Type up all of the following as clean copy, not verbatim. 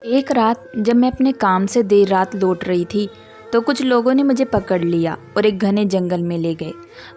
एक रात जब मैं अपने काम से देर रात लौट रही थी तो कुछ लोगों ने मुझे पकड़ लिया और एक घने जंगल में ले गए।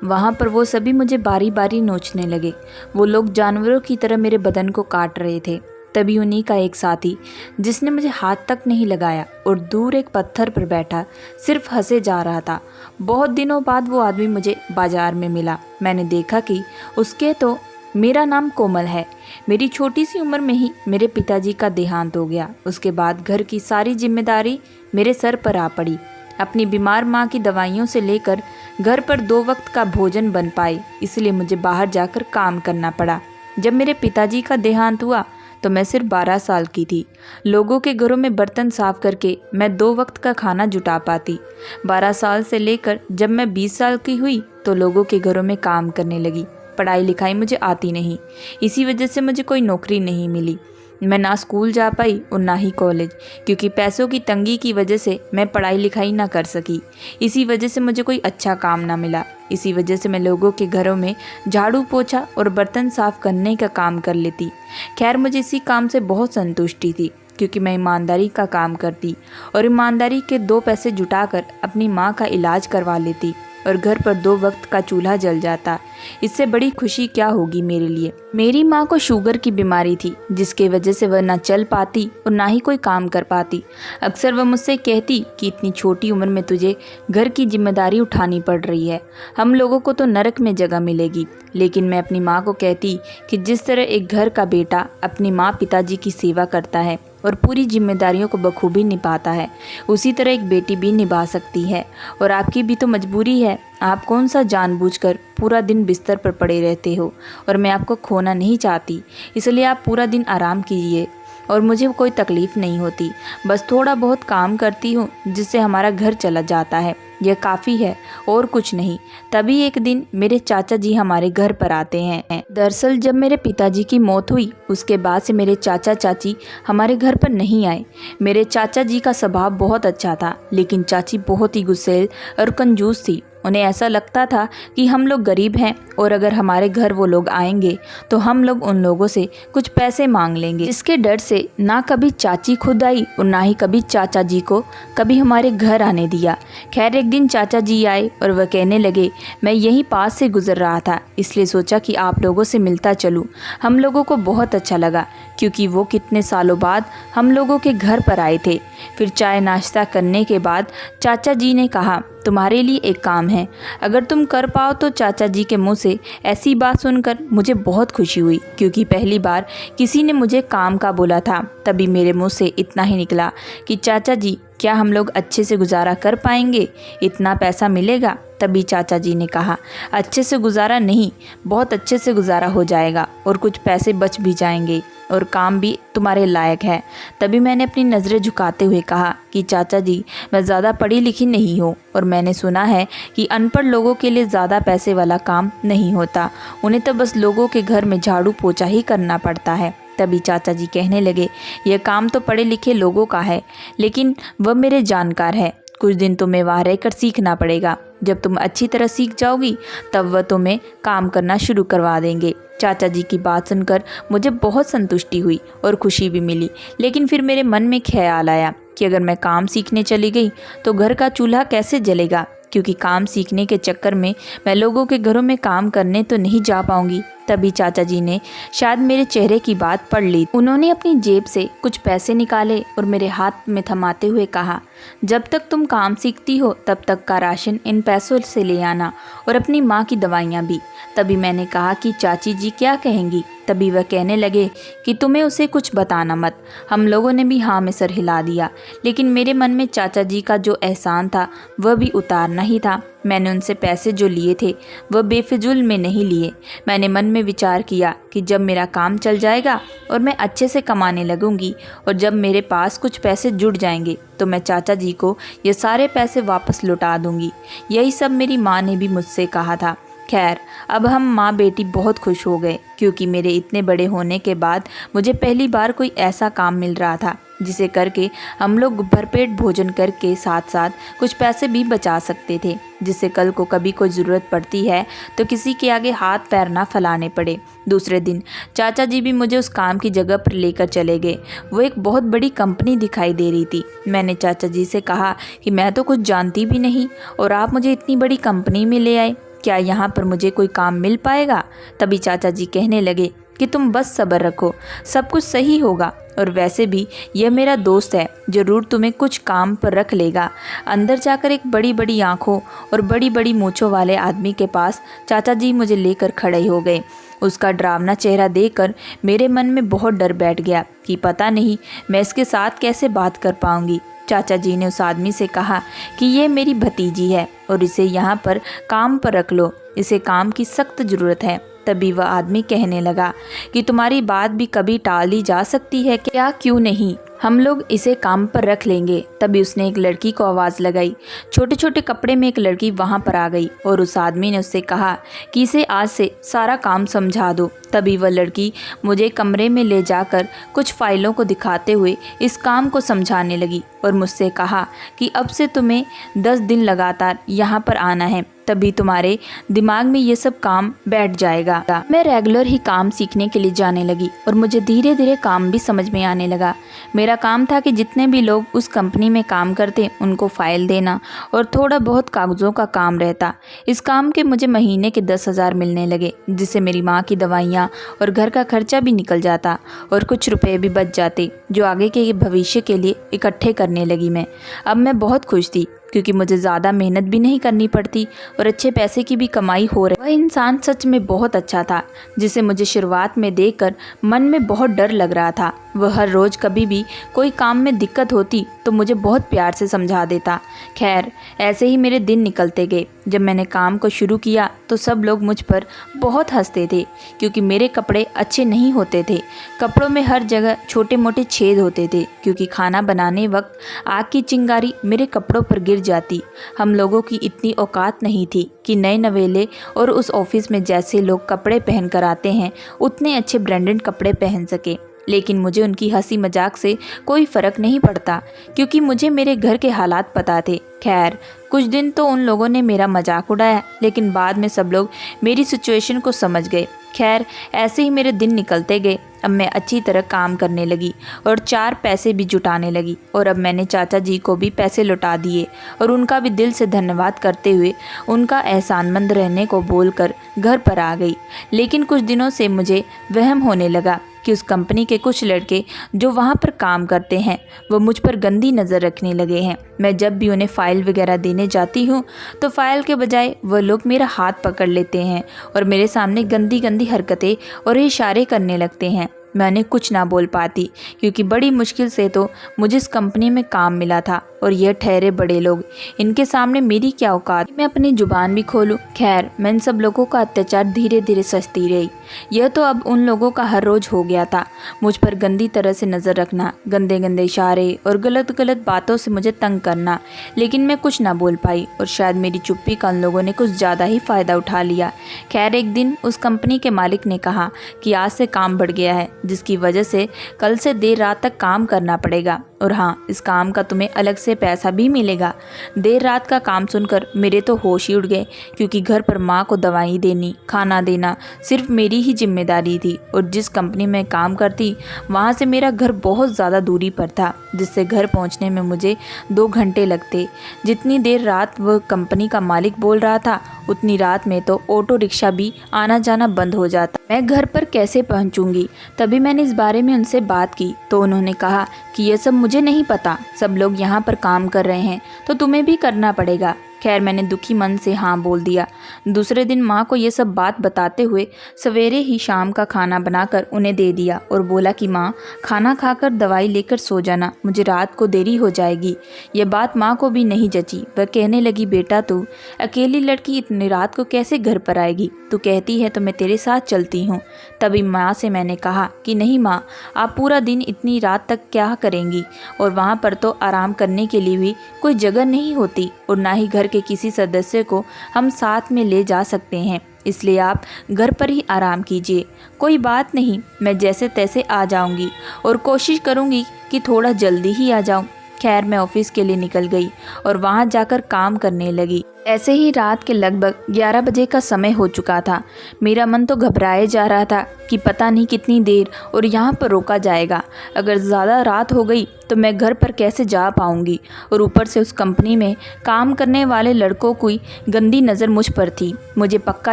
वहाँ पर वो सभी मुझे बारी बारी नोचने लगे। वो लोग जानवरों की तरह मेरे बदन को काट रहे थे। तभी उन्हीं का एक साथी, जिसने मुझे हाथ तक नहीं लगाया और दूर एक पत्थर पर बैठा सिर्फ हंसे जा रहा था। बहुत दिनों बाद वो आदमी मुझे बाजार में मिला। मैंने देखा कि उसके तो मेरा नाम कोमल है। मेरी छोटी सी उम्र में ही मेरे पिताजी का देहांत हो गया। उसके बाद घर की सारी जिम्मेदारी मेरे सर पर आ पड़ी। अपनी बीमार माँ की दवाइयों से लेकर घर पर 2 वक्त का भोजन बन पाए, इसलिए मुझे बाहर जाकर काम करना पड़ा। जब मेरे पिताजी का देहांत हुआ तो मैं सिर्फ 12 साल की थी। लोगों के घरों में बर्तन साफ करके मैं 2 वक्त का खाना जुटा पाती। 12 साल से लेकर जब मैं 20 साल की हुई तो लोगों के घरों में काम करने लगी। पढ़ाई लिखाई मुझे आती नहीं, इसी वजह से मुझे कोई नौकरी नहीं मिली। मैं ना स्कूल जा पाई और ना ही कॉलेज, क्योंकि पैसों की तंगी की वजह से मैं पढ़ाई लिखाई ना कर सकी। इसी वजह से मुझे कोई अच्छा काम ना मिला। इसी वजह से मैं लोगों के घरों में झाड़ू पोछा और बर्तन साफ करने का काम कर लेती। खैर, मुझे इसी काम से बहुत संतुष्टि थी, क्योंकि मैं ईमानदारी का काम करती और ईमानदारी के 2 पैसे जुटाकर अपनी माँ का इलाज करवा लेती और घर पर 2 वक्त का चूल्हा जल जाता। इससे बड़ी खुशी क्या होगी मेरे लिए। मेरी माँ को शुगर की बीमारी थी, जिसके वजह से वह ना चल पाती और ना ही कोई काम कर पाती। अक्सर वह मुझसे कहती कि इतनी छोटी उम्र में तुझे घर की जिम्मेदारी उठानी पड़ रही है, हम लोगों को तो नरक में जगह मिलेगी। लेकिन मैं अपनी माँ को कहती कि जिस तरह एक घर का बेटा अपनी माँ पिताजी की सेवा करता है और पूरी जिम्मेदारियों को बखूबी निभाता है, उसी तरह एक बेटी भी निभा सकती है। और आपकी भी तो मजबूरी है। आप कौन सा जानबूझकर पूरा दिन बिस्तर पर पड़े रहते हो, और मैं आपको खोना नहीं चाहती, इसलिए आप पूरा दिन आराम कीजिए और मुझे कोई तकलीफ़ नहीं होती। बस थोड़ा बहुत काम करती हूँ जिससे हमारा घर चला जाता है, यह काफ़ी है और कुछ नहीं। तभी एक दिन मेरे चाचा जी हमारे घर पर आते हैं। दरअसल जब मेरे पिताजी की मौत हुई उसके बाद से मेरे चाचा चाची हमारे घर पर नहीं आए। मेरे चाचा जी का स्वभाव बहुत अच्छा था, लेकिन चाची बहुत ही गुस्सैल और कंजूस थी। उन्हें ऐसा लगता था कि हम लोग गरीब हैं और अगर हमारे घर वो लोग आएंगे तो हम लोग उन लोगों से कुछ पैसे मांग लेंगे। इसके डर से ना कभी चाची खुद आई और ना ही कभी चाचा जी को कभी हमारे घर आने दिया। खैर, एक दिन चाचा जी आए और वह कहने लगे, मैं यहीं पास से गुजर रहा था, इसलिए सोचा कि आप लोगों से मिलता चलूँ। हम लोगों को बहुत अच्छा लगा, क्योंकि वो कितने सालों बाद हम लोगों के घर पर आए थे। फिर चाय नाश्ता करने के बाद चाचा जी ने कहा, तुम्हारे लिए एक काम है, अगर तुम कर पाओ तो। चाचा जी के मुंह से ऐसी बात सुनकर मुझे बहुत खुशी हुई, क्योंकि पहली बार किसी ने मुझे काम का बोला था। तभी मेरे मुंह से इतना ही निकला कि चाचा जी, क्या हम लोग अच्छे से गुजारा कर पाएंगे, इतना पैसा मिलेगा? तभी चाचा जी ने कहा, अच्छे से गुजारा नहीं, बहुत अच्छे से गुजारा हो जाएगा और कुछ पैसे बच भी जाएंगे और काम भी तुम्हारे लायक है। तभी मैंने अपनी नज़रें झुकाते हुए कहा कि चाचा जी, मैं ज़्यादा पढ़ी लिखी नहीं हूँ और मैंने सुना है कि अनपढ़ लोगों के लिए ज़्यादा पैसे वाला काम नहीं होता, उन्हें तो बस लोगों के घर में झाड़ू पोछा ही करना पड़ता है। तभी चाचा जी कहने लगे, यह काम तो पढ़े लिखे लोगों का है, लेकिन वह मेरे जानकार है। कुछ दिन तुम्हें वहाँ रहकर सीखना पड़ेगा। जब तुम अच्छी तरह सीख जाओगी तब वह तुम्हें काम करना शुरू करवा देंगे। चाचा जी की बात सुनकर मुझे बहुत संतुष्टि हुई और खुशी भी मिली। लेकिन फिर मेरे मन में ख्याल आया कि अगर मैं काम सीखने चली गई तो घर का चूल्हा कैसे जलेगा, क्योंकि काम सीखने के चक्कर में मैं लोगों के घरों में काम करने तो नहीं जा पाऊंगी। तभी चाचा जी ने शायद मेरे चेहरे की बात पढ़ ली। उन्होंने अपनी जेब से कुछ पैसे निकाले और मेरे हाथ में थमाते हुए कहा, जब तक तुम काम सीखती हो तब तक का राशन इन पैसों से ले आना और अपनी माँ की दवाइयाँ भी। तभी मैंने कहा कि चाची जी क्या कहेंगी? तभी वह कहने लगे कि तुम्हें उसे कुछ बताना मत। हम लोगों ने भी हाँ में सर हिला दिया, लेकिन मेरे मन में चाचा जी का जो एहसान था वह भी उतारना ही था। मैंने उनसे पैसे जो लिए थे वह बेफिजूल में नहीं लिए। मैंने मन में विचार किया कि जब मेरा काम चल जाएगा और मैं अच्छे से कमाने लगूंगी और जब मेरे पास कुछ पैसे जुट जाएंगे तो मैं चाचा जी को ये सारे पैसे वापस लौटा दूंगी। यही सब मेरी माँ ने भी मुझसे कहा था। खैर, अब हम माँ बेटी बहुत खुश हो गए, क्योंकि मेरे इतने बड़े होने के बाद मुझे पहली बार कोई ऐसा काम मिल रहा था जिसे करके हम लोग भरपेट भोजन करके साथ साथ कुछ पैसे भी बचा सकते थे, जिससे कल को कभी कोई ज़रूरत पड़ती है तो किसी के आगे हाथ पैर ना फैलाने पड़े। दूसरे दिन चाचा जी भी मुझे उस काम की जगह पर लेकर चले गए। वो एक बहुत बड़ी कंपनी दिखाई दे रही थी। मैंने चाचा जी से कहा कि मैं तो कुछ जानती भी नहीं और आप मुझे इतनी बड़ी कंपनी में ले आए, क्या यहाँ पर मुझे कोई काम मिल पाएगा? तभी चाचा जी कहने लगे कि तुम बस सब्र रखो, सब कुछ सही होगा। और वैसे भी यह मेरा दोस्त है, ज़रूर तुम्हें कुछ काम पर रख लेगा। अंदर जाकर एक बड़ी बड़ी आँखों और बड़ी बड़ी मूँछों वाले आदमी के पास चाचा जी मुझे लेकर खड़े हो गए। उसका डरावना चेहरा देखकर मेरे मन में बहुत डर बैठ गया कि पता नहीं मैं इसके साथ कैसे बात कर पाऊँगी। चाचा जी ने उस आदमी से कहा कि ये मेरी भतीजी है और इसे यहाँ पर काम पर रख लो, इसे काम की सख्त ज़रूरत है। तभी वह आदमी कहने लगा कि तुम्हारी बात भी कभी टाली जा सकती है क्या? क्यों नहीं, हम लोग इसे काम पर रख लेंगे। तभी उसने एक लड़की को आवाज़ लगाई। छोटे छोटे कपड़े में एक लड़की वहाँ पर आ गई और उस आदमी ने उससे कहा कि इसे आज से सारा काम समझा दो। तभी वह लड़की मुझे कमरे में ले जाकर कुछ फाइलों को दिखाते हुए इस काम को समझाने लगी और मुझसे कहा कि अब से तुम्हें 10 दिन लगातार यहाँ पर आना है, तभी तुम्हारे दिमाग में ये सब काम बैठ जाएगा। मैं रेगुलर ही काम सीखने के लिए जाने लगी और मुझे धीरे धीरे काम भी समझ में आने लगा। मेरा काम था कि जितने भी लोग उस कंपनी में काम करते उनको फाइल देना और थोड़ा बहुत कागज़ों का काम रहता। इस काम के मुझे महीने के 10,000 मिलने लगे, जिससे मेरी माँ की दवाइयाँ और घर का खर्चा भी निकल जाता और कुछ रुपए भी बच जाते, जो आगे के भविष्य के लिए इकट्ठे करने लगी मैं। अब मैं बहुत खुश थी क्योंकि मुझे ज़्यादा मेहनत भी नहीं करनी पड़ती और अच्छे पैसे की भी कमाई हो रही। वह इंसान सच में बहुत अच्छा था, जिसे मुझे शुरुआत में देखकर मन में बहुत डर लग रहा था। वह हर रोज़ कभी भी कोई काम में दिक्कत होती तो मुझे बहुत प्यार से समझा देता। खैर, ऐसे ही मेरे दिन निकलते गए। जब मैंने काम को शुरू किया तो सब लोग मुझ पर बहुत हंसते थे क्योंकि मेरे कपड़े अच्छे नहीं होते थे। कपड़ों में हर जगह छोटे मोटे छेद होते थे क्योंकि खाना बनाने वक्त आग की चिंगारी मेरे कपड़ों पर गिर जाती। हम लोगों की इतनी औकात नहीं थी कि नए नवेले और उस ऑफिस में जैसे लोग कपड़े पहन कर आते हैं उतने अच्छे ब्रांडेड कपड़े पहन सके। लेकिन मुझे उनकी हंसी मजाक से कोई फ़र्क नहीं पड़ता क्योंकि मुझे मेरे घर के हालात पता थे। खैर, कुछ दिन तो उन लोगों ने मेरा मजाक उड़ाया, लेकिन बाद में सब लोग मेरी सिचुएशन को समझ गए। खैर, ऐसे ही मेरे दिन निकलते गए। अब मैं अच्छी तरह काम करने लगी और 4 पैसे भी जुटाने लगी और अब मैंने चाचा जी को भी पैसे लौटा दिए और उनका भी दिल से धन्यवाद करते हुए उनका एहसानमंद रहने को बोलकर घर पर आ गई। लेकिन कुछ दिनों से मुझे वहम होने लगा कि उस कंपनी के कुछ लड़के जो वहाँ पर काम करते हैं वो मुझ पर गंदी नज़र रखने लगे हैं। मैं जब भी उन्हें फ़ाइल वगैरह देने जाती हूँ तो फ़ाइल के बजाय वह लोग मेरा हाथ पकड़ लेते हैं और मेरे सामने गंदी गंदी हरकतें और इशारे करने लगते हैं। मैं उन्हें कुछ ना बोल पाती क्योंकि बड़ी मुश्किल से तो मुझे इस कंपनी में काम मिला था और यह ठहरे बड़े लोग, इनके सामने मेरी क्या औकात, मैं अपनी जुबान भी खोलूं। खैर, मैं इन सब लोगों का अत्याचार धीरे धीरे सचती रही। यह तो अब उन लोगों का हर रोज़ हो गया था, मुझ पर गंदी तरह से नज़र रखना, गंदे गंदे इशारे और गलत गलत बातों से मुझे तंग करना। लेकिन मैं कुछ ना बोल पाई और शायद मेरी चुप्पी का उन लोगों ने कुछ ज़्यादा ही फ़ायदा उठा लिया। खैर, एक दिन उस कंपनी के मालिक ने कहा कि आज से काम बढ़ गया है, जिसकी वजह से कल से देर रात तक काम करना पड़ेगा और हाँ, इस काम का तुम्हें अलग से पैसा भी मिलेगा। देर रात का काम सुनकर मेरे तो होश ही उड़ गए क्योंकि घर पर माँ को दवाई देनी, खाना देना सिर्फ मेरी ही जिम्मेदारी थी और जिस कंपनी में काम करती वहाँ से मेरा घर बहुत ज़्यादा दूरी पर था, जिससे घर पहुँचने में मुझे 2 घंटे लगते। जितनी देर रात वह कंपनी का मालिक बोल रहा था उतनी रात में तो ऑटो रिक्शा भी आना जाना बंद हो जाता। मैं घर पर कैसे पहुंचूंगी? तभी मैंने इस बारे में उनसे बात की तो उन्होंने कहा कि ये सब मुझे नहीं पता, सब लोग यहाँ पर काम कर रहे हैं तो तुम्हें भी करना पड़ेगा। खैर, मैंने दुखी मन से हाँ बोल दिया। दूसरे दिन माँ को ये सब बात बताते हुए सवेरे ही शाम का खाना बनाकर उन्हें दे दिया और बोला कि माँ, खाना खाकर दवाई लेकर सो जाना, मुझे रात को देरी हो जाएगी। यह बात माँ को भी नहीं जची। वह कहने लगी, बेटा तू अकेली लड़की इतनी रात को कैसे घर पर आएगी? तू कहती है तो मैं तेरे साथ चलती हूँ। तभी माँ से मैंने कहा कि नहीं माँ, आप पूरा दिन इतनी रात तक क्या करेंगी और वहाँ पर तो आराम करने के लिए भी कोई जगह नहीं होती और ना ही घर के किसी सदस्य को हम साथ में ले जा सकते हैं। इसलिए आप घर पर ही आराम कीजिए। कोई बात नहीं, मैं जैसे तैसे आ जाऊंगी और कोशिश करूंगी कि थोड़ा जल्दी ही आ जाऊं। खैर मैं ऑफिस के लिए निकल गई और वहां जाकर काम करने लगी। ऐसे ही रात के लगभग 11 बजे का समय हो चुका था। मेरा मन तो घबराए जा रहा था कि पता नहीं कितनी देर और यहाँ पर रोका जाएगा। अगर ज़्यादा रात हो गई तो मैं घर पर कैसे जा पाऊँगी। और ऊपर से उस कंपनी में काम करने वाले लड़कों की गंदी नज़र मुझ पर थी। मुझे पक्का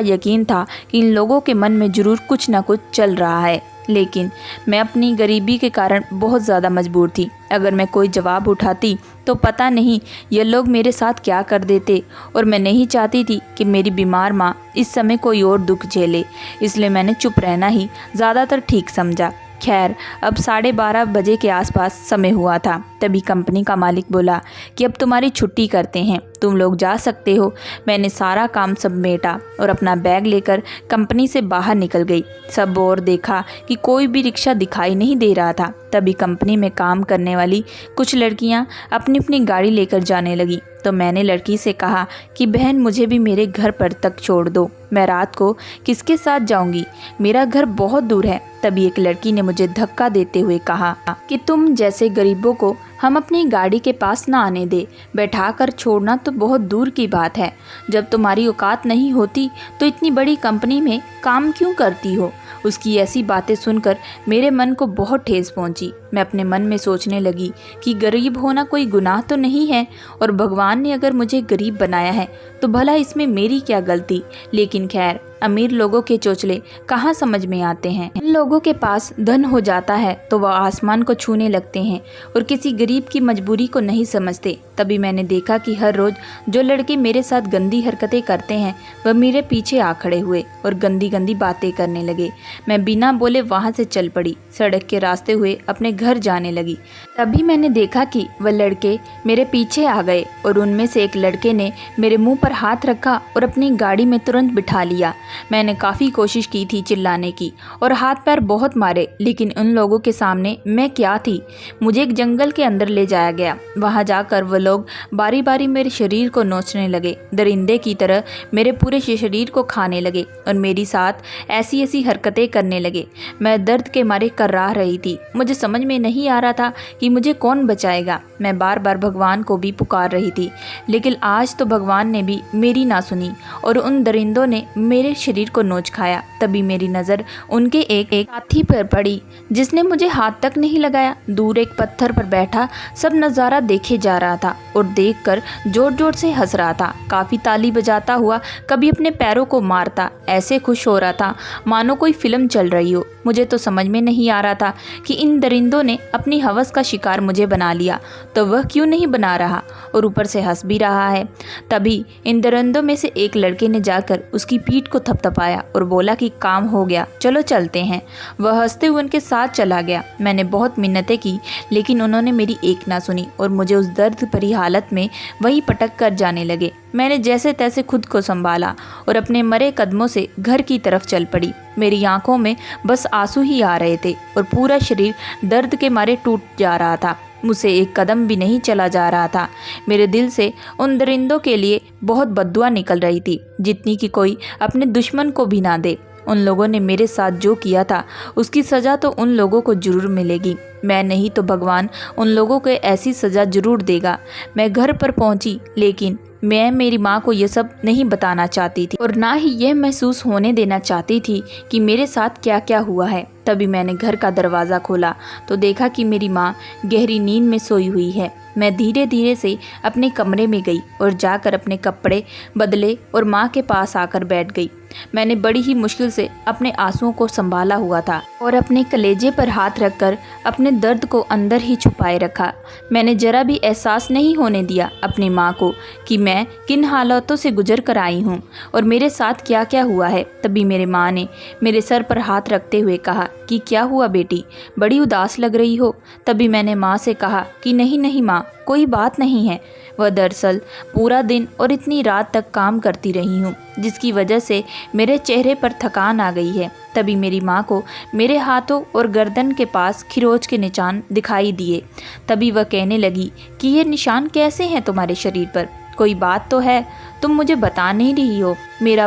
यकीन था कि इन लोगों के मन में ज़रूर कुछ न कुछ चल रहा है, लेकिन मैं अपनी गरीबी के कारण बहुत ज़्यादा मजबूर थी। अगर मैं कोई जवाब उठाती तो पता नहीं ये लोग मेरे साथ क्या कर देते, और मैं नहीं चाहती थी कि मेरी बीमार माँ इस समय कोई और दुख झेले, इसलिए मैंने चुप रहना ही ज़्यादातर ठीक समझा। खैर अब 12:30 बजे के आसपास समय हुआ था। तभी कंपनी का मालिक बोला कि अब तुम्हारी छुट्टी करते हैं, तुम लोग जा सकते हो। मैंने सारा काम समेटा और अपना बैग लेकर कंपनी से बाहर निकल गई। सब और देखा कि कोई भी रिक्शा दिखाई नहीं दे रहा था। तभी कंपनी में काम करने वाली कुछ लड़कियां अपनी अपनी गाड़ी लेकर जाने लगी। तो मैंने लड़की से कहा कि बहन मुझे भी मेरे घर पर तक छोड़ दो, मैं रात को किसके साथ जाऊंगी, मेरा घर बहुत दूर है। तभी एक लड़की ने मुझे धक्का देते हुए कहा कि तुम जैसे गरीबों को हम अपनी गाड़ी के पास ना आने दे, बैठा कर छोड़ना तो बहुत दूर की बात है। जब तुम्हारी औकात नहीं होती तो इतनी बड़ी कंपनी में काम क्यों करती हो। उसकी ऐसी बातें सुनकर मेरे मन को बहुत ठेस पहुंची। मैं अपने मन में सोचने लगी कि गरीब होना कोई गुनाह तो नहीं है, और भगवान ने अगर मुझे गरीब बनाया है तो भला इसमें मेरी क्या गलती। लेकिन खैर अमीर लोगों के चोचले कहाँ समझ में आते हैं। इन लोगों के पास धन हो जाता है तो वह आसमान को छूने लगते हैं और किसी गरीब की मजबूरी को नहीं समझते। तभी मैंने देखा कि हर रोज जो लड़के मेरे साथ गंदी हरकतें करते हैं वह मेरे पीछे आ खड़े हुए और गंदी गंदी बातें करने लगे। मैं बिना बोले वहाँ से चल पड़ी, सड़क के रास्ते हुए अपने घर जाने लगी। तभी मैंने देखा कि वह लड़के मेरे पीछे आ गए और उनमें से एक लड़के ने मेरे मुंह पर हाथ रखा और अपनी गाड़ी में तुरंत बिठा लिया। मैंने काफ़ी कोशिश की थी चिल्लाने की और हाथ पैर बहुत मारे, लेकिन उन लोगों के सामने मैं क्या थी। मुझे एक जंगल के अंदर ले जाया गया। वहाँ जाकर वो लोग बारी बारी मेरे शरीर को नोचने लगे, दरिंदे की तरह मेरे पूरे शरीर को खाने लगे और मेरी साथ ऐसी ऐसी हरकतें करने लगे। मैं दर्द के मारे कर्राह रही थी। मुझे समझ में नहीं आ रहा था कि मुझे कौन बचाएगा। मैं बार बार भगवान को भी पुकार रही थी, लेकिन आज तो भगवान ने भी मेरी ना सुनी और उन दरिंदों ने मेरे शरीर को नोच खाया। तभी मेरी नज़र उनके एक साथी पर पड़ी जिसने मुझे हाथ तक नहीं लगाया। दूर एक पत्थर पर बैठा सब नज़ारा देखे जा रहा था और देखकर जोर जोर से हंस रहा था। काफ़ी ताली बजाता हुआ कभी अपने पैरों को मारता, ऐसे खुश हो रहा था मानो कोई फिल्म चल रही हो। मुझे तो समझ में नहीं आ रहा था कि इन दरिंदों ने अपनी हवस का शिकार मुझे बना लिया तो वह क्यों नहीं बना रहा, और ऊपर से हंस भी रहा है। तभी इन दरिंदों में से एक लड़के ने जाकर उसकी पीठ को थपथपाया और बोला कि काम हो गया, चलो चलते हैं। वह हंसते हुए उनके साथ चला गया। मैंने बहुत मिन्नतें की, लेकिन उन्होंने मेरी एक ना सुनी और मुझे उस दर्द भरी हालत में वहीं पटक कर जाने लगे। मैंने जैसे तैसे खुद को संभाला और अपने मरे कदमों से घर की तरफ चल पड़ी। मेरी आंखों में बस आंसू ही आ रहे थे और पूरा शरीर दर्द के मारे टूट जा रहा था। मुझसे एक कदम भी नहीं चला जा रहा था। मेरे दिल से उन दरिंदों के लिए बहुत बद्दुआ निकल रही थी, जितनी कि कोई अपने दुश्मन को भी ना दे। उन लोगों ने मेरे साथ जो किया था उसकी सज़ा तो उन लोगों को ज़रूर मिलेगी। मैं नहीं तो भगवान उन लोगों को ऐसी सज़ा ज़रूर देगा। मैं घर पर पहुंची, लेकिन मैं मेरी माँ को यह सब नहीं बताना चाहती थी और ना ही यह महसूस होने देना चाहती थी कि मेरे साथ क्या क्या हुआ है। तभी मैंने घर का दरवाज़ा खोला तो देखा कि मेरी माँ गहरी नींद में सोई हुई है। मैं धीरे धीरे से अपने कमरे में गई और जाकर अपने कपड़े बदले और माँ के पास आकर बैठ गई। मैंने बड़ी ही मुश्किल से अपने आंसुओं को संभाला हुआ था और अपने कलेजे पर हाथ रखकर अपने दर्द को अंदर ही छुपाए रखा। मैंने जरा भी एहसास नहीं होने दिया अपनी माँ को कि मैं किन हालातों से गुजर कर आई हूँ और मेरे साथ क्या क्या हुआ है। तभी मेरे माँ ने मेरे सर पर हाथ रखते हुए कहा कि क्या हुआ बेटी, बड़ी उदास लग रही हो। तभी मैंने माँ से कहा कि नहीं नहीं माँ, कोई बात नहीं है। वह दरअसल पूरा दिन और इतनी रात तक काम करती रही हूँ, जिसकी वजह से मेरे चेहरे पर थकान आ गई है। तभी मेरी माँ को मेरे हाथों और गर्दन के पास खरोंच के निशान दिखाई दिए। तभी वह कहने लगी कि ये निशान कैसे हैं तुम्हारे शरीर पर, कोई बात तो है, तुम मुझे बता नहीं रही हो। मेरा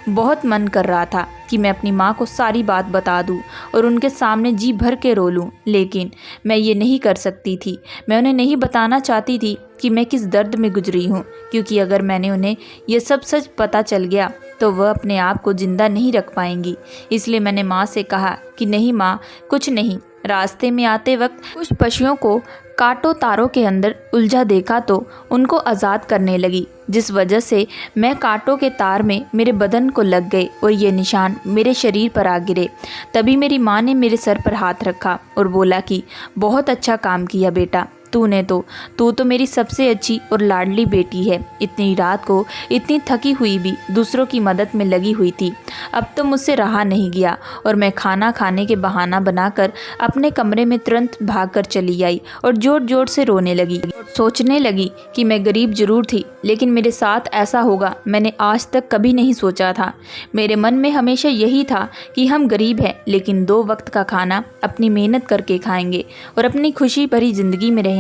बहुत मन कर रहा था कि मैं अपनी माँ को सारी बात बता दूँ और उनके सामने जी भर के रो लूँ, लेकिन मैं ये नहीं कर सकती थी। मैं उन्हें नहीं बताना चाहती थी कि मैं किस दर्द में गुजरी हूँ, क्योंकि अगर मैंने उन्हें ये सब सच पता चल गया तो वह अपने आप को जिंदा नहीं रख पाएंगी। इसलिए मैंने माँ से कहा कि नहीं माँ, कुछ नहीं। रास्ते में आते वक्त कुछ पशुओं को कांटों तारों के अंदर उलझा देखा तो उनको आज़ाद करने लगी, जिस वजह से मैं कांटों के तार में मेरे बदन को लग गए और ये निशान मेरे शरीर पर आ गिरे। तभी मेरी माँ ने मेरे सर पर हाथ रखा और बोला कि बहुत अच्छा काम किया बेटा, तू तो मेरी सबसे अच्छी और लाडली बेटी है। इतनी रात को इतनी थकी हुई भी दूसरों की मदद में लगी हुई थी। अब तो मुझसे रहा नहीं गया और मैं खाना खाने के बहाना बनाकर अपने कमरे में तुरंत भागकर चली आई और जोर जोर से रोने लगी। सोचने लगी कि मैं गरीब जरूर थी, लेकिन मेरे साथ ऐसा होगा मैंने आज तक कभी नहीं सोचा था। मेरे मन में हमेशा यही था कि हम गरीब हैं, लेकिन 2 वक्त का खाना अपनी मेहनत करके खाएंगे और अपनी खुशी भरी ज़िंदगी में रहेंगे।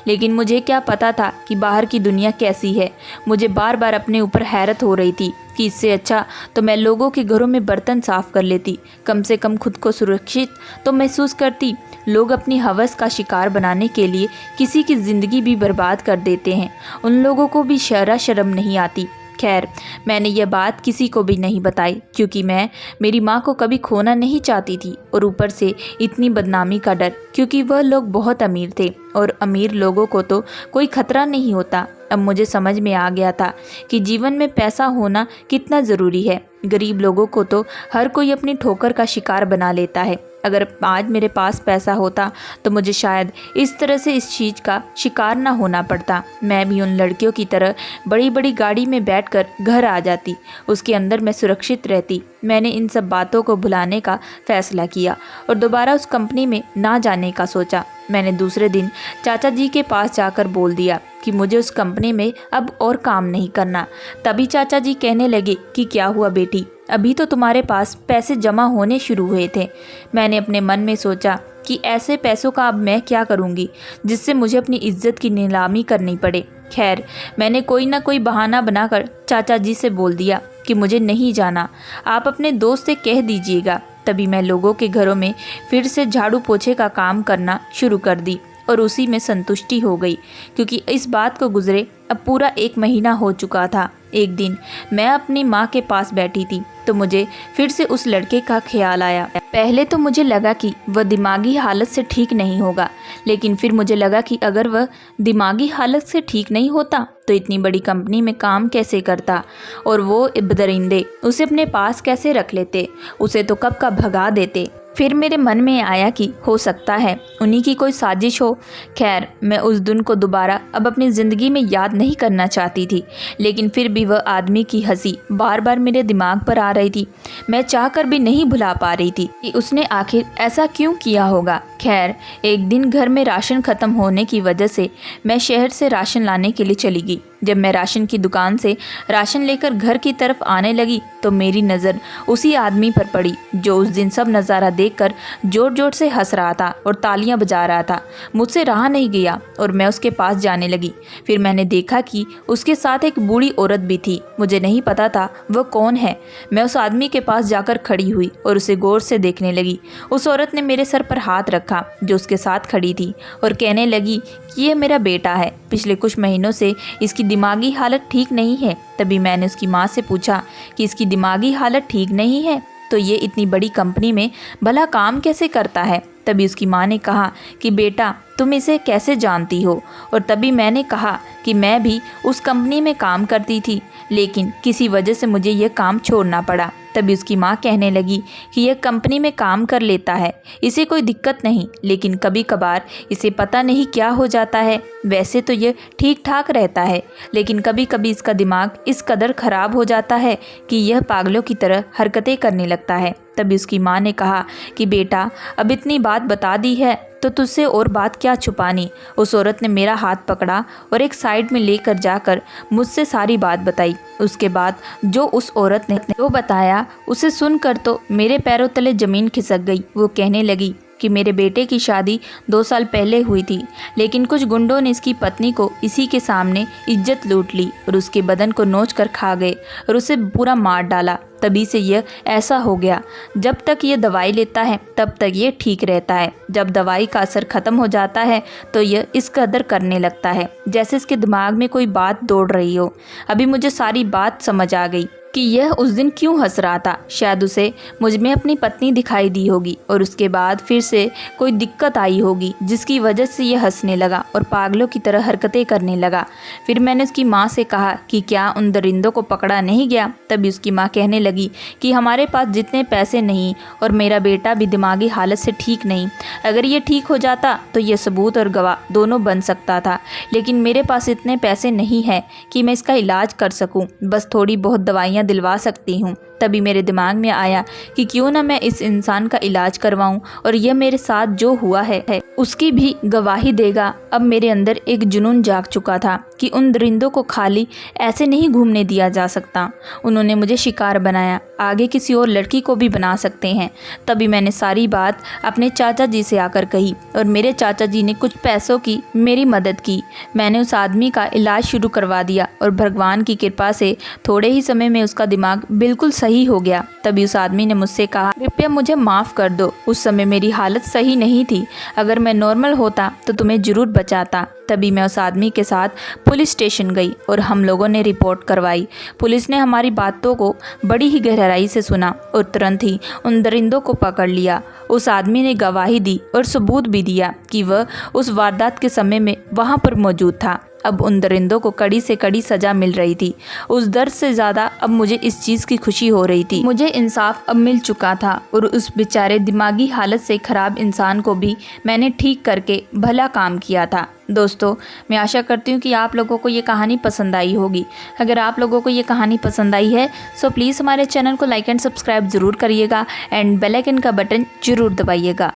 लेकिन मुझे क्या पता था कि बाहर की दुनिया कैसी है। मुझे बार बार अपने ऊपर हैरत हो रही थी कि इससे अच्छा तो मैं लोगों के घरों में बर्तन साफ कर लेती, कम से कम खुद को सुरक्षित तो महसूस करती। लोग अपनी हवस का शिकार बनाने के लिए किसी की ज़िंदगी भी बर्बाद कर देते हैं, उन लोगों को भी शर्म नहीं आती। खैर, मैंने यह बात किसी को भी नहीं बताई, क्योंकि मैं मेरी माँ को कभी खोना नहीं चाहती थी और ऊपर से इतनी बदनामी का डर, क्योंकि वह लोग बहुत अमीर थे और अमीर लोगों को तो कोई खतरा नहीं होता। अब मुझे समझ में आ गया था कि जीवन में पैसा होना कितना ज़रूरी है। गरीब लोगों को तो हर कोई अपनी ठोकर का शिकार बना लेता है। अगर आज मेरे पास पैसा होता तो मुझे शायद इस तरह से इस चीज़ का शिकार ना होना पड़ता। मैं भी उन लड़कियों की तरह बड़ी बड़ी गाड़ी में बैठकर घर आ जाती, उसके अंदर मैं सुरक्षित रहती। मैंने इन सब बातों को भुलाने का फैसला किया और दोबारा उस कंपनी में ना जाने का सोचा। मैंने दूसरे दिन चाचा जी के पास जाकर बोल दिया कि मुझे उस कंपनी में अब और काम नहीं करना। तभी चाचा जी कहने लगे कि क्या हुआ बेटी, अभी तो तुम्हारे पास पैसे जमा होने शुरू हुए थे। मैंने अपने मन में सोचा कि ऐसे पैसों का अब मैं क्या करूंगी जिससे मुझे अपनी इज्जत की नीलामी करनी पड़े। खैर, मैंने कोई ना कोई बहाना बनाकर चाचा जी से बोल दिया कि मुझे नहीं जाना, आप अपने दोस्त से कह दीजिएगा। तभी मैं लोगों के घरों में फिर से झाड़ू पोछे का काम करना शुरू कर दी और उसी में संतुष्टि हो गई, क्योंकि इस बात को गुजरे अब पूरा 1 महीना हो चुका था। एक दिन मैं अपनी माँ के पास बैठी थी तो मुझे फिर से उस लड़के का ख्याल आया। पहले तो मुझे लगा कि वह दिमागी हालत से ठीक नहीं होगा, लेकिन फिर मुझे लगा कि अगर वह दिमागी हालत से ठीक नहीं होता तो इतनी बड़ी कंपनी में काम कैसे करता और वो दरिंदे उसे अपने पास कैसे रख लेते, उसे तो कब का भगा देते। फिर मेरे मन में आया कि हो सकता है उन्हीं की कोई साजिश हो। खैर, मैं उस दिन को दोबारा अब अपनी ज़िंदगी में याद नहीं करना चाहती थी, लेकिन फिर भी वह आदमी की हंसी बार बार मेरे दिमाग पर आ रही थी। मैं चाहकर भी नहीं भुला पा रही थी कि उसने आखिर ऐसा क्यों किया होगा। खैर, एक दिन घर में राशन ख़त्म होने की वजह से मैं शहर से राशन लाने के लिए चली गई। जब मैं राशन की दुकान से राशन लेकर घर की तरफ आने लगी तो मेरी नज़र उसी आदमी पर पड़ी जो उस दिन सब नज़ारा देखकर जोर जोर से हंस रहा था और तालियां बजा रहा था। मुझसे रहा नहीं गया और मैं उसके पास जाने लगी। फिर मैंने देखा कि उसके साथ एक बूढ़ी औरत भी थी। मुझे नहीं पता था वह कौन है। मैं उस आदमी के पास जाकर खड़ी हुई और उसे गौर से देखने लगी। उस औरत ने मेरे सर पर हाथ रखा जो उसके साथ खड़ी थी और कहने लगी कि ये मेरा बेटा है, पिछले कुछ महीनों से इसकी दिमागी हालत ठीक नहीं है। तभी मैंने उसकी माँ से पूछा कि इसकी दिमागी हालत ठीक नहीं है तो ये इतनी बड़ी कंपनी में भला काम कैसे करता है। तभी उसकी माँ ने कहा कि बेटा, तुम इसे कैसे जानती हो। और तभी मैंने कहा कि मैं भी उस कंपनी में काम करती थी, लेकिन किसी वजह से मुझे यह काम छोड़ना पड़ा। तभी उसकी माँ कहने लगी कि यह कंपनी में काम कर लेता है, इसे कोई दिक्कत नहीं, लेकिन कभी कभार इसे पता नहीं क्या हो जाता है। वैसे तो यह ठीक ठाक रहता है, लेकिन कभी कभी इसका दिमाग इस कदर ख़राब हो जाता है कि यह पागलों की तरह हरकतें करने लगता है। तभी उसकी माँ ने कहा कि बेटा, अब इतनी बात बता दी है तो तुझसे और बात क्या छुपानी। उस औरत ने मेरा हाथ पकड़ा और एक साइड में लेकर जाकर मुझसे सारी बात बताई। उसके बाद जो उस औरत ने जो बताया उसे सुनकर तो मेरे पैरों तले ज़मीन खिसक गई। वो कहने लगी कि मेरे बेटे की शादी 2 साल पहले हुई थी, लेकिन कुछ गुंडों ने इसकी पत्नी को इसी के सामने इज्जत लूट ली और उसके बदन को नोच कर खा गए और उसे पूरा मार डाला। तभी से यह ऐसा हो गया। जब तक ये दवाई लेता है तब तक ये ठीक रहता है। जब दवाई का असर खत्म हो जाता है तो यह इस कदर करने लगता है जैसे इसके दिमाग में कोई बात दौड़ रही हो। अभी मुझे सारी बात समझ आ गई कि यह उस दिन क्यों हंस रहा था। शायद उसे मुझ में अपनी पत्नी दिखाई दी होगी और उसके बाद फिर से कोई दिक्कत आई होगी जिसकी वजह से यह हंसने लगा और पागलों की तरह हरकतें करने लगा। फिर मैंने उसकी माँ से कहा कि क्या उन दरिंदों को पकड़ा नहीं गया। तभी उसकी माँ कहने लगी कि हमारे पास जितने पैसे नहीं और मेरा बेटा भी दिमागी हालत से ठीक नहीं। अगर ये ठीक हो जाता तो ये सबूत और गवाह दोनों बन सकता था, लेकिन मेरे पास इतने पैसे नहीं है कि मैं इसका इलाज कर सकूं। बस थोड़ी बहुत दवाइयाँ दिलवा सकती हूँ। तभी मेरे दिमाग में आया कि क्यों ना मैं इस इंसान का इलाज करवाऊं और यह मेरे साथ जो हुआ है उसकी भी गवाही देगा। अब मेरे अंदर एक जुनून जाग चुका था कि उन दरिंदों को खाली ऐसे नहीं घूमने दिया जा सकता। उन्होंने मुझे शिकार बनाया, आगे किसी और लड़की को भी बना सकते हैं। तभी मैंने सारी बात अपने चाचा जी से आकर कही और मेरे चाचा जी ने कुछ पैसों की मेरी मदद की। मैंने उस आदमी का इलाज शुरू करवा दिया और भगवान की कृपा से थोड़े ही समय में उसका दिमाग बिल्कुल सही हो गया। तभी उस आदमी ने मुझसे कहा, कृपया मुझे माफ़ कर दो, उस समय मेरी हालत सही नहीं थी। अगर मैं नॉर्मल होता तो तुम्हें ज़रूर बचाता। तभी मैं उस आदमी के साथ पुलिस स्टेशन गई और हम लोगों ने रिपोर्ट करवाई। पुलिस ने हमारी बातों को बड़ी ही गहराई से सुना और तुरंत ही उन दरिंदों को पकड़ लिया। उस आदमी ने गवाही दी और सबूत भी दिया कि वह उस वारदात के समय में वहाँ पर मौजूद था। अब उन दरिंदों को कड़ी से कड़ी सज़ा मिल रही थी। उस दर्द से ज़्यादा अब मुझे इस चीज़ की खुशी हो रही थी। मुझे इंसाफ अब मिल चुका था और उस बेचारे दिमागी हालत से ख़राब इंसान को भी मैंने ठीक करके भला काम किया था। दोस्तों, मैं आशा करती हूँ कि आप लोगों को ये कहानी पसंद आई होगी। अगर आप लोगों को ये कहानी पसंद आई है तो प्लीज़ हमारे चैनल को लाइक एंड सब्सक्राइब ज़रूर करिएगा एंड बेल आइकन का बटन ज़रूर दबाइएगा।